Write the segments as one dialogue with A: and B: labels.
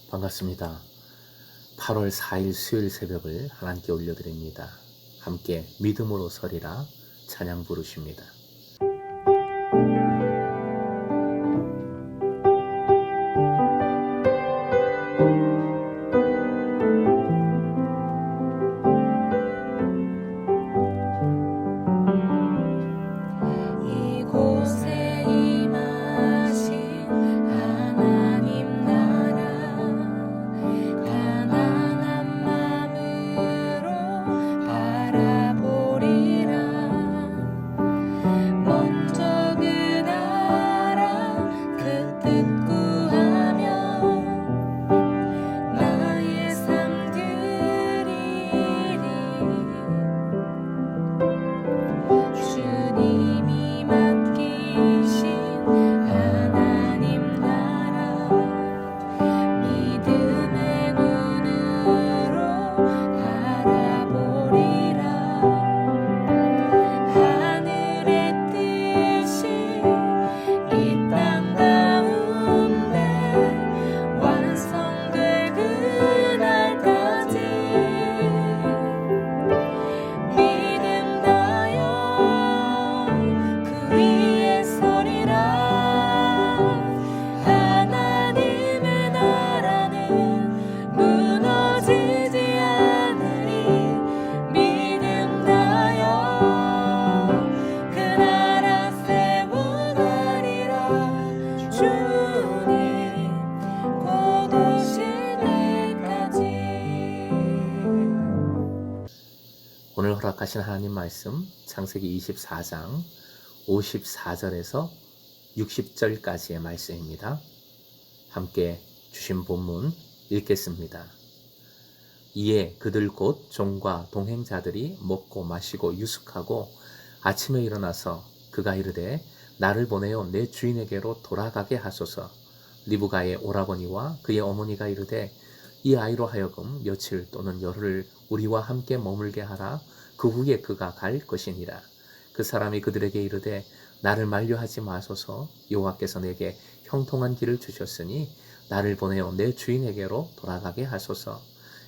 A: 반갑습니다. 8월 4일 수요일 새벽을 하나님께 올려드립니다. 함께 믿음으로 서리라 찬양 부르십니다.
B: 이곳에 임하신 하나님 나라 가난한 맘으로 바라보리라. 먼저 그 나라 그 뜻 구하며 나의 삶 드리리. 주님이 맡기신 하나님 나라 믿음의 눈으로 바라보리라. 하늘의 뜻이 이 땅 가운데 완성될 그날까지 믿음 다여 그 위에 서리라. 하나님의 나라는 무너지지 않으리. 믿음 다여 그 나라 세워가리라. 주님 곧 오실 때까지.
A: 오늘 허락하신 하나님 말씀 창세기 24장 54절에서 60절까지의 말씀입니다. 함께 주신 본문 읽겠습니다. 이에 그들 곧 종과 동행자들이 먹고 마시고 유숙하고 아침에 일어나서 그가 이르되 나를 보내어 내 주인에게로 돌아가게 하소서. 리브가의 오라버니와 그의 어머니가 이르되 이 아이로 하여금 며칠 또는 열흘을 우리와 함께 머물게 하라. 그 후에 그가 갈 것이니라. 그 사람이 그들에게 이르되 나를 만류하지 마소서. 여호와께서 내게 형통한 길을 주셨으니 나를 보내어 내 주인에게로 돌아가게 하소서.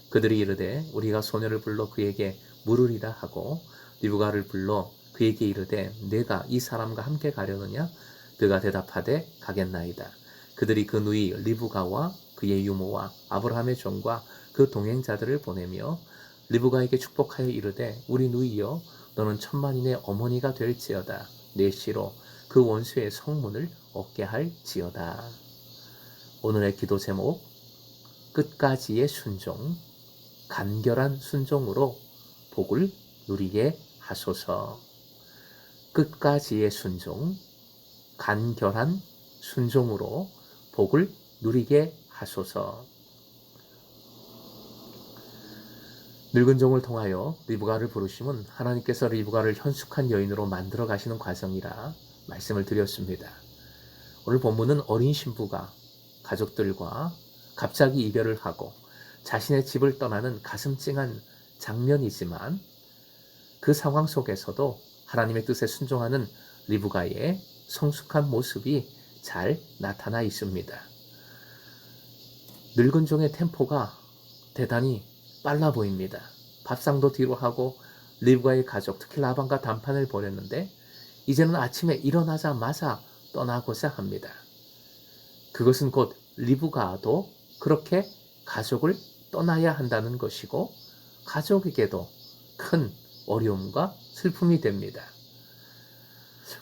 A: 그들이 이르되 우리가 소녀를 불러 그에게 물으리라 하고 리브가를 불러 그에게 이르되 내가 이 사람과 함께 가려느냐? 그가 대답하되 가겠나이다. 그들이 그 누이 리브가와 그의 유모와 아브라함의 종과 그 동행자들을 보내며 리브가에게 축복하여 이르되 우리 누이여 너는 천만인의 어머니가 될지어다. 내 씨로 그 원수의 성문을 얻게 할지어다. 오늘의 기도 제목 끝까지의 순종, 간결한 순종으로 복을 누리게 하소서. 끝까지의 순종, 간결한 순종으로 복을 누리게 하소서. 늙은 종을 통하여 리브가를 부르심은 하나님께서 리브가를 현숙한 여인으로 만들어 가시는 과정이라 말씀을 드렸습니다. 오늘 본문은 어린 신부가 가족들과 갑자기 이별을 하고 자신의 집을 떠나는 가슴 찡한 장면이지만 그 상황 속에서도 하나님의 뜻에 순종하는 리브가의 성숙한 모습이 잘 나타나 있습니다. 늙은 종의 템포가 대단히 빨라 보입니다. 밥상도 뒤로 하고 리브가의 가족, 특히 라반과 단판을 벌였는데 이제는 아침에 일어나자마자 떠나고자 합니다. 그것은 곧 리브가도 그렇게 가족을 떠나야 한다는 것이고 가족에게도 큰 어려움과 슬픔이 됩니다.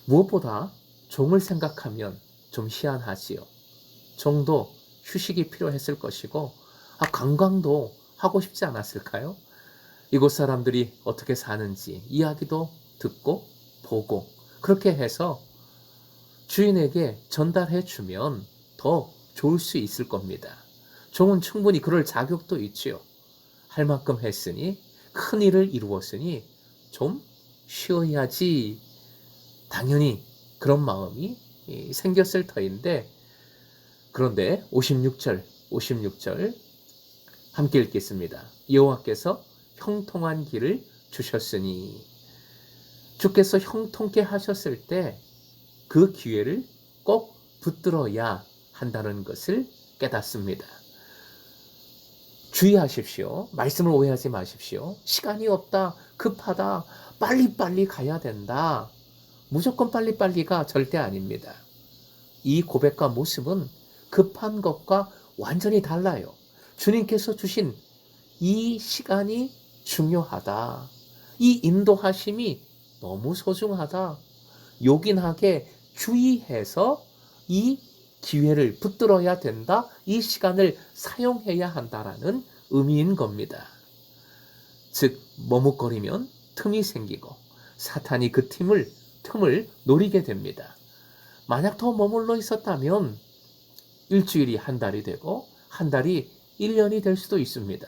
A: 무엇보다 종을 생각하면 좀 희한하지요. 종도 휴식이 필요했을 것이고 관광도 하고 싶지 않았을까요? 이곳 사람들이 어떻게 사는지 이야기도 듣고 보고 그렇게 해서 주인에게 전달해 주면 더 좋을 수 있을 겁니다. 종은 충분히 그럴 자격도 있지요. 할 만큼 했으니 큰 일을 이루었으니 좀 쉬어야지. 당연히 그런 마음이 생겼을 터인데 그런데 56절 함께 읽겠습니다. 여호와께서 형통한 길을 주셨으니 주께서 형통케 하셨을 때 그 기회를 꼭 붙들어야 한다는 것을 깨닫습니다. 주의하십시오. 말씀을 오해하지 마십시오. 시간이 없다, 급하다, 빨리빨리 가야 된다. 무조건 빨리빨리가 절대 아닙니다. 이 고백과 모습은 급한 것과 완전히 달라요. 주님께서 주신 이 시간이 중요하다. 이 인도하심이 너무 소중하다. 요긴하게 주의해서 이 기회를 붙들어야 된다. 이 시간을 사용해야 한다라는 의미인 겁니다. 즉 머뭇거리면 틈이 생기고 사탄이 그 틈을 노리게 됩니다. 만약 더 머물러 있었다면 일주일이 한 달이 되고 한 달이 1년이 될 수도 있습니다.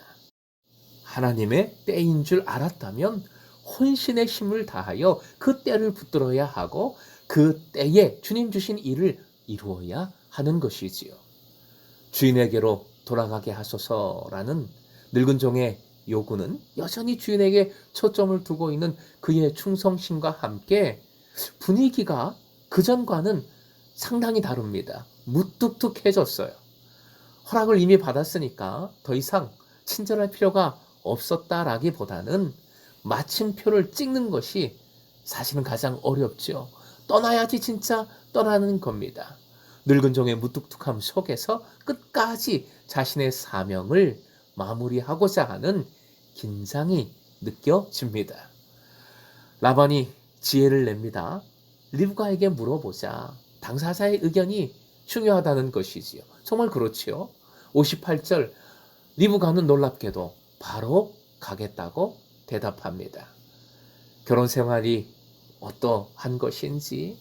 A: 하나님의 때인 줄 알았다면 혼신의 힘을 다하여 그 때를 붙들어야 하고 그 때에 주님 주신 일을 이루어야 하는 것이지요. 주인에게로 돌아가게 하소서라는 늙은 종의 요구는 여전히 주인에게 초점을 두고 있는 그의 충성심과 함께 분위기가 그전과는 상당히 다릅니다. 무뚝뚝해졌어요. 허락을 이미 받았으니까 더 이상 친절할 필요가 없었다라기보다는 마침표를 찍는 것이 사실은 가장 어렵죠. 떠나야지 진짜 떠나는 겁니다. 늙은 종의 무뚝뚝함 속에서 끝까지 자신의 사명을 마무리하고자 하는 긴장이 느껴집니다. 라반이 지혜를 냅니다. 리브가에게 물어보자. 당사자의 의견이 중요하다는 것이지요. 정말 그렇지요. 58절 리브가는 놀랍게도 바로 가겠다고 대답합니다. 결혼 생활이 어떠한 것인지,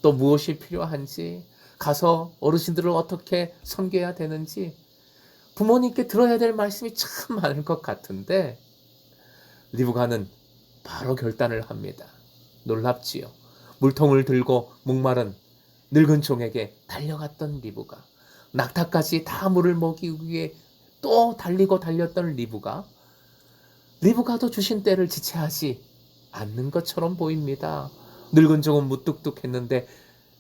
A: 또 무엇이 필요한지, 가서 어르신들을 어떻게 섬겨야 되는지, 부모님께 들어야 될 말씀이 참 많을 것 같은데 리브가는 바로 결단을 합니다. 놀랍지요. 물통을 들고 목마른 늙은 종에게 달려갔던 리브가, 낙타까지 다 물을 먹이기 위해 또 달리고 달렸던 리브가도 주신 때를 지체하지 않는 것처럼 보입니다. 늙은 종은 무뚝뚝했는데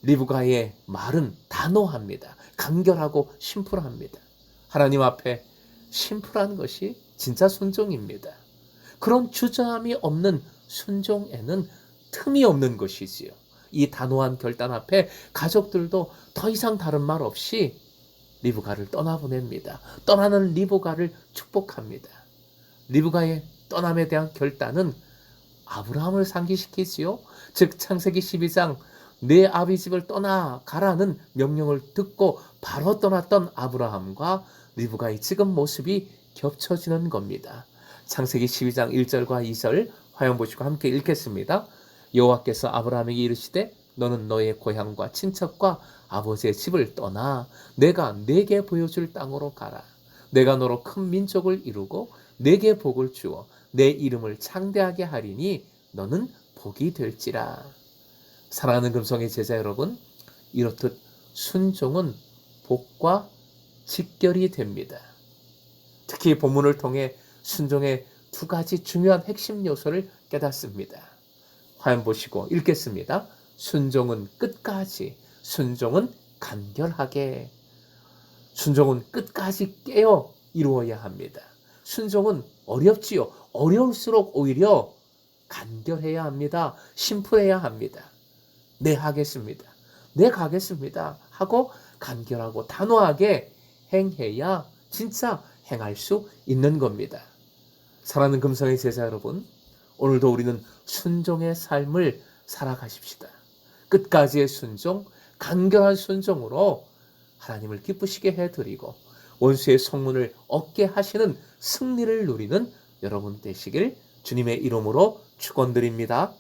A: 리브가의 말은 단호합니다. 간결하고 심플합니다. 하나님 앞에 심플한 것이 진짜 순종입니다. 그런 주저함이 없는 순종에는 틈이 없는 것이지요. 이 단호한 결단 앞에 가족들도 더 이상 다른 말 없이 리브가를 떠나보냅니다. 떠나는 리브가를 축복합니다. 리브가의 떠남에 대한 결단은 아브라함을 상기시키지요. 즉 창세기 12장 내 아비 집을 떠나가라는 명령을 듣고 바로 떠났던 아브라함과 리브가의 지금 모습이 겹쳐지는 겁니다. 창세기 12장 1절과 2절 화형 보시고 함께 읽겠습니다. 여호와께서 아브라함에게 이르시되 너는 너의 고향과 친척과 아버지의 집을 떠나 내가 네게 보여줄 땅으로 가라. 내가 너로 큰 민족을 이루고 네게 복을 주어 내 이름을 창대하게 하리니 너는 복이 될지라. 사랑하는 금성의 제자 여러분, 이렇듯 순종은 복과 직결이 됩니다. 특히 본문을 통해 순종의 두 가지 중요한 핵심 요소를 깨닫습니다. 화면 보시고 읽겠습니다. 순종은 끝까지, 순종은 간결하게, 순종은 끝까지 깨어 이루어야 합니다. 순종은 어렵지요. 어려울수록 오히려 간결해야 합니다. 심플해야 합니다. 네, 하겠습니다. 네, 가겠습니다. 하고 간결하고 단호하게 행해야 진짜 행할 수 있는 겁니다. 사랑하는 금성의 제자 여러분, 오늘도 우리는 순종의 삶을 살아가십시다. 끝까지의 순종, 간결한 순종으로 하나님을 기쁘시게 해드리고 원수의 성문을 얻게 하시는 승리를 누리는 여러분 되시길 주님의 이름으로 축원드립니다.